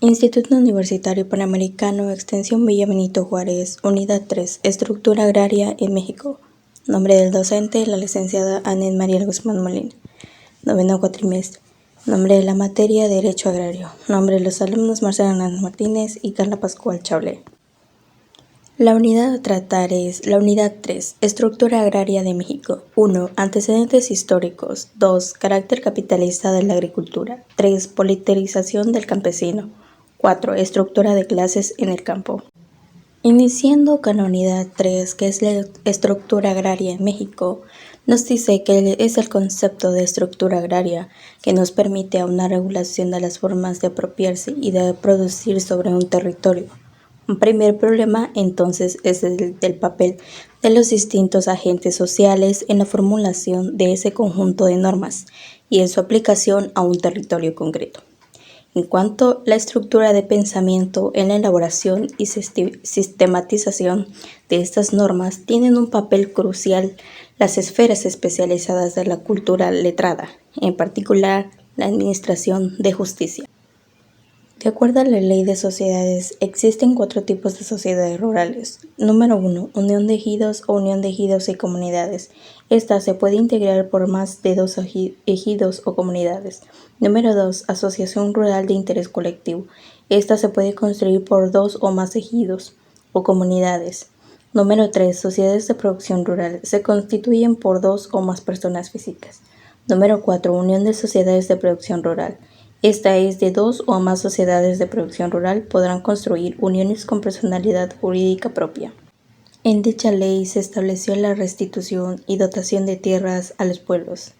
Instituto Universitario Panamericano, Extensión Villa Benito Juárez, Unidad 3, Estructura Agraria en México. Nombre del docente, la licenciada Anet María Guzmán Molina. Noveno cuatrimestre. Nombre de la materia, Derecho Agrario. Nombre de los alumnos, Marcela Hernández Martínez y Carla Pascual Chablé. La unidad a tratar es la unidad 3, Estructura Agraria de México. 1. Antecedentes históricos. 2. Carácter capitalista de la agricultura. 3. Politización del campesino. 4. Estructura de clases en el campo. Iniciando con la unidad 3, que es la estructura agraria en México, nos dice que es el concepto de estructura agraria que nos permite a una regulación de las formas de apropiarse y de producir sobre un territorio. Un primer problema, entonces, es el del papel de los distintos agentes sociales en la formulación de ese conjunto de normas y en su aplicación a un territorio concreto. En cuanto a la estructura de pensamiento en la elaboración y sistematización de estas normas, tienen un papel crucial las esferas especializadas de la cultura letrada, en particular la administración de justicia. De acuerdo a la Ley de Sociedades, existen 4 tipos de sociedades rurales. Número 1. Unión de ejidos o unión de ejidos y comunidades. Esta se puede integrar por más de 2 ejidos o comunidades. Número 2. Asociación rural de interés colectivo. Esta se puede construir por 2 o más ejidos o comunidades. Número 3. Sociedades de producción rural. Se constituyen por 2 o más personas físicas. Número 4. Unión de sociedades de producción rural. Esta es de 2 o más sociedades de producción rural podrán construir uniones con personalidad jurídica propia. En dicha ley se estableció la restitución y dotación de tierras a los pueblos,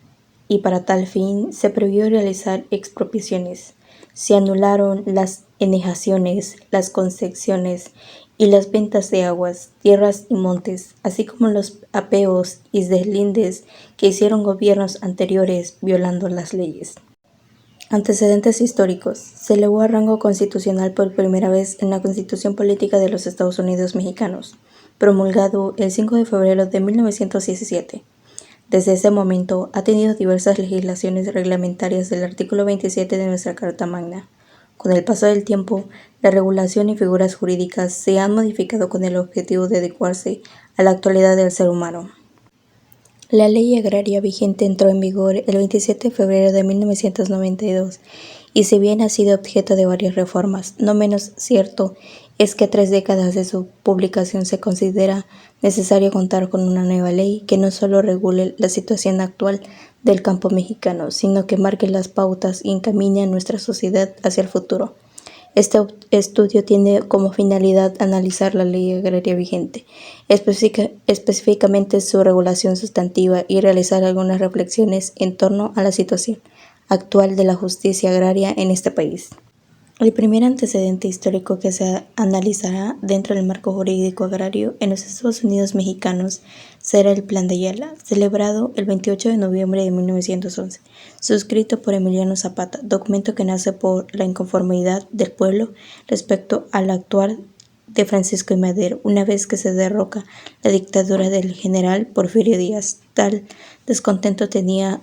y para tal fin se prohibió realizar expropiaciones. Se anularon las enejaciones, las concesiones y las ventas de aguas, tierras y montes, así como los apeos y deslindes que hicieron gobiernos anteriores violando las leyes. Antecedentes históricos. Se elevó a rango constitucional por primera vez en la Constitución Política de los Estados Unidos Mexicanos, promulgado el 5 de febrero de 1917. Desde ese momento ha tenido diversas legislaciones reglamentarias del artículo 27 de nuestra Carta Magna. Con el paso del tiempo, la regulación y figuras jurídicas se han modificado con el objetivo de adecuarse a la actualidad del ser humano. La ley agraria vigente entró en vigor el 27 de febrero de 1992 y si bien ha sido objeto de varias reformas, no menos cierto es que a 3 décadas de su publicación se considera necesario contar con una nueva ley que no solo regule la situación actual del campo mexicano, sino que marque las pautas y encamine a nuestra sociedad hacia el futuro. Este estudio tiene como finalidad analizar la ley agraria vigente, específicamente su regulación sustantiva y realizar algunas reflexiones en torno a la situación actual de la justicia agraria en este país. El primer antecedente histórico que se analizará dentro del marco jurídico agrario en los Estados Unidos mexicanos será el Plan de Ayala, celebrado el 28 de noviembre de 1911, suscrito por Emiliano Zapata, documento que nace por la inconformidad del pueblo respecto al actuar de Francisco I. Madero, una vez que se derroca la dictadura del general Porfirio Díaz. Tal descontento tenía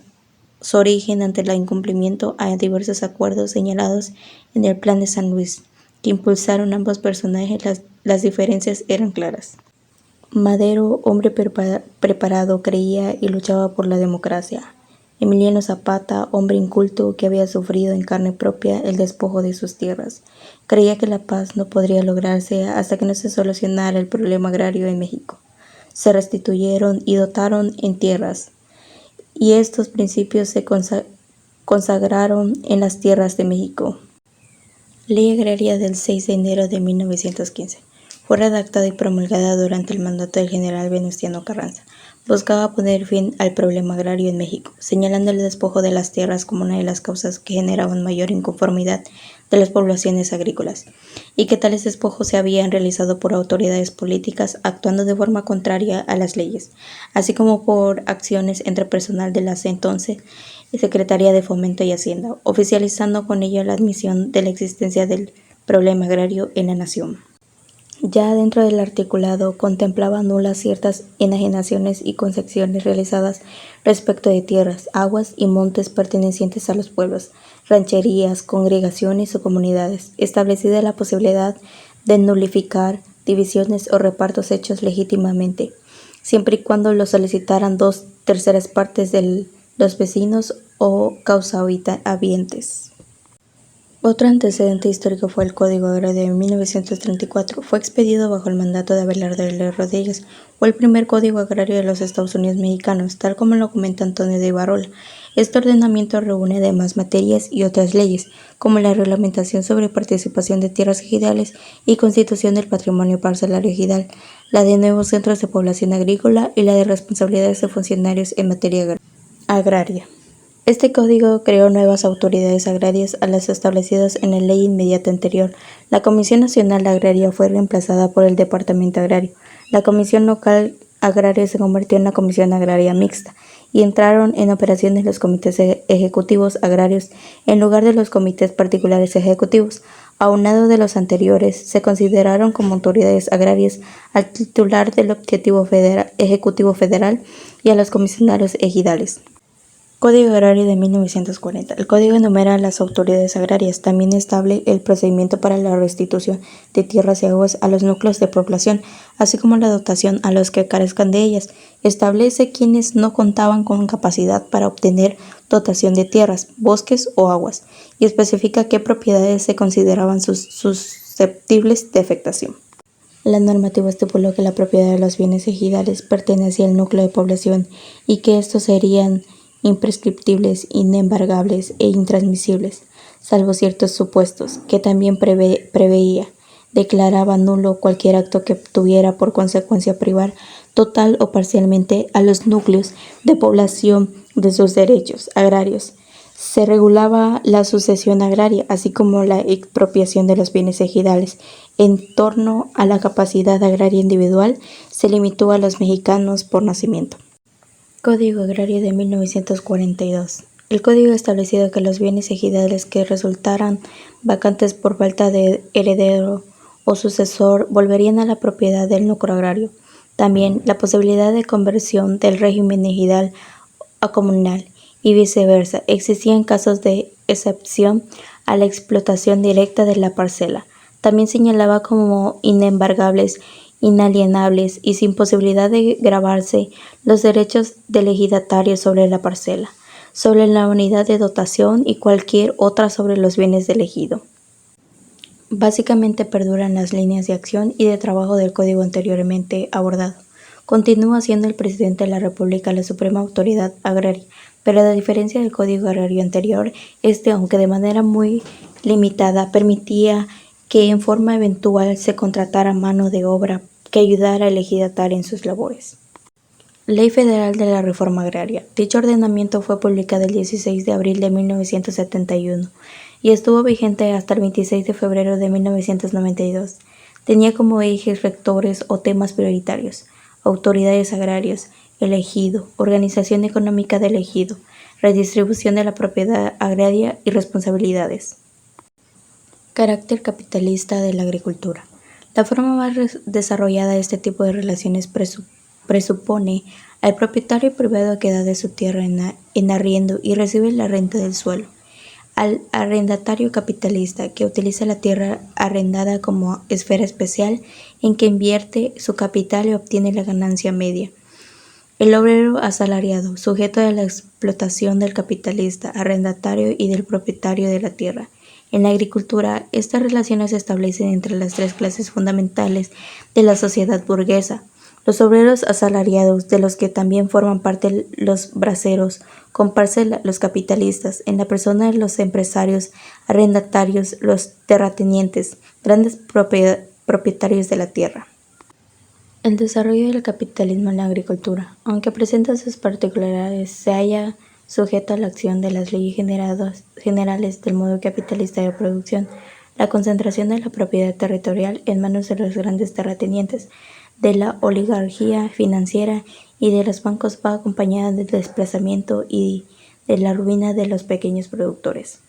su origen ante el incumplimiento a diversos acuerdos señalados en el Plan de San Luis, que impulsaron ambos personajes. Las diferencias eran claras. Madero, hombre preparado, creía y luchaba por la democracia. Emiliano Zapata, hombre inculto que había sufrido en carne propia el despojo de sus tierras, creía que la paz no podría lograrse hasta que no se solucionara el problema agrario en México. Se restituyeron y dotaron en tierras, y estos principios se consagraron en las tierras de México. Ley Agraria del 6 de enero de 1915. Fue redactada y promulgada durante el mandato del general Venustiano Carranza. Buscaba poner fin al problema agrario en México, señalando el despojo de las tierras como una de las causas que generaban mayor inconformidad de las poblaciones agrícolas, y que tales despojos se habían realizado por autoridades políticas actuando de forma contraria a las leyes, así como por acciones entre personal de la entonces Secretaría de Fomento y Hacienda, oficializando con ello la admisión de la existencia del problema agrario en la nación. Ya dentro del articulado contemplaba nulas ciertas enajenaciones y concesiones realizadas respecto de tierras, aguas y montes pertenecientes a los pueblos, rancherías, congregaciones o comunidades, establecida la posibilidad de nulificar divisiones o repartos hechos legítimamente, siempre y cuando lo solicitaran 2/3 partes de los vecinos o causahabientes. Otro antecedente histórico fue el Código Agrario de 1934. Fue expedido bajo el mandato de Abelardo L. Rodríguez. Fue el primer Código Agrario de los Estados Unidos mexicanos, tal como lo comenta Antonio de Ibarrola. Este ordenamiento reúne además materias y otras leyes, como la reglamentación sobre participación de tierras ejidales y constitución del patrimonio parcelario ejidal, la de nuevos centros de población agrícola y la de responsabilidades de funcionarios en materia agraria. Este código creó nuevas autoridades agrarias a las establecidas en la ley inmediata anterior. La Comisión Nacional Agraria fue reemplazada por el Departamento Agrario. La Comisión Local Agraria se convirtió en la Comisión Agraria Mixta y entraron en operaciones los comités ejecutivos agrarios en lugar de los comités particulares ejecutivos. Aunado de los anteriores, se consideraron como autoridades agrarias al titular del Ejecutivo Federal y a los comisionarios ejidales. Código Agrario de 1940. El código enumera a las autoridades agrarias. También establece el procedimiento para la restitución de tierras y aguas a los núcleos de población, así como la dotación a los que carezcan de ellas. Establece quienes no contaban con capacidad para obtener dotación de tierras, bosques o aguas, y especifica qué propiedades se consideraban susceptibles de afectación. La normativa estipuló que la propiedad de los bienes ejidales pertenecía al núcleo de población y que estos serían imprescriptibles, inembargables e intransmisibles, salvo ciertos supuestos, que también preveía. Declaraba nulo cualquier acto que tuviera por consecuencia privar, total o parcialmente, a los núcleos de población de sus derechos agrarios. Se regulaba la sucesión agraria, así como la expropiación de los bienes ejidales. En torno a la capacidad agraria individual, se limitó a los mexicanos por nacimiento. Código Agrario de 1942. El código establecía que los bienes ejidales que resultaran vacantes por falta de heredero o sucesor volverían a la propiedad del núcleo agrario. También la posibilidad de conversión del régimen ejidal a comunal y viceversa existía en casos de excepción a la explotación directa de la parcela. También señalaba como inembargables, inalienables y sin posibilidad de gravarse los derechos del ejidatario sobre la parcela, sobre la unidad de dotación y cualquier otra sobre los bienes del ejido. Básicamente perduran las líneas de acción y de trabajo del código anteriormente abordado. Continúa siendo el presidente de la República la suprema autoridad agraria, pero a diferencia del código agrario anterior, aunque de manera muy limitada, permitía que en forma eventual se contratara mano de obra que ayudara al ejidatario en sus labores. Ley Federal de la Reforma Agraria. Dicho ordenamiento fue publicado el 16 de abril de 1971 y estuvo vigente hasta el 26 de febrero de 1992. Tenía como ejes rectores o temas prioritarios: autoridades agrarias, el ejido, organización económica del ejido, redistribución de la propiedad agraria y responsabilidades. Carácter capitalista de la agricultura. La forma más desarrollada de este tipo de relaciones presupone al propietario privado que da de su tierra en arriendo y recibe la renta del suelo, al arrendatario capitalista que utiliza la tierra arrendada como esfera especial en que invierte su capital y obtiene la ganancia media, el obrero asalariado, sujeto a la explotación del capitalista, arrendatario y del propietario de la tierra. En la agricultura, estas relaciones se establecen entre las tres clases fundamentales de la sociedad burguesa: los obreros asalariados, de los que también forman parte los braceros con parcela, los capitalistas, en la persona de los empresarios arrendatarios, los terratenientes, grandes propietarios de la tierra. El desarrollo del capitalismo en la agricultura, aunque presenta sus particularidades, se halla sujeto a la acción de las leyes generales del modo capitalista de producción. La concentración de la propiedad territorial en manos de los grandes terratenientes, de la oligarquía financiera y de los bancos va acompañada del desplazamiento y de la ruina de los pequeños productores.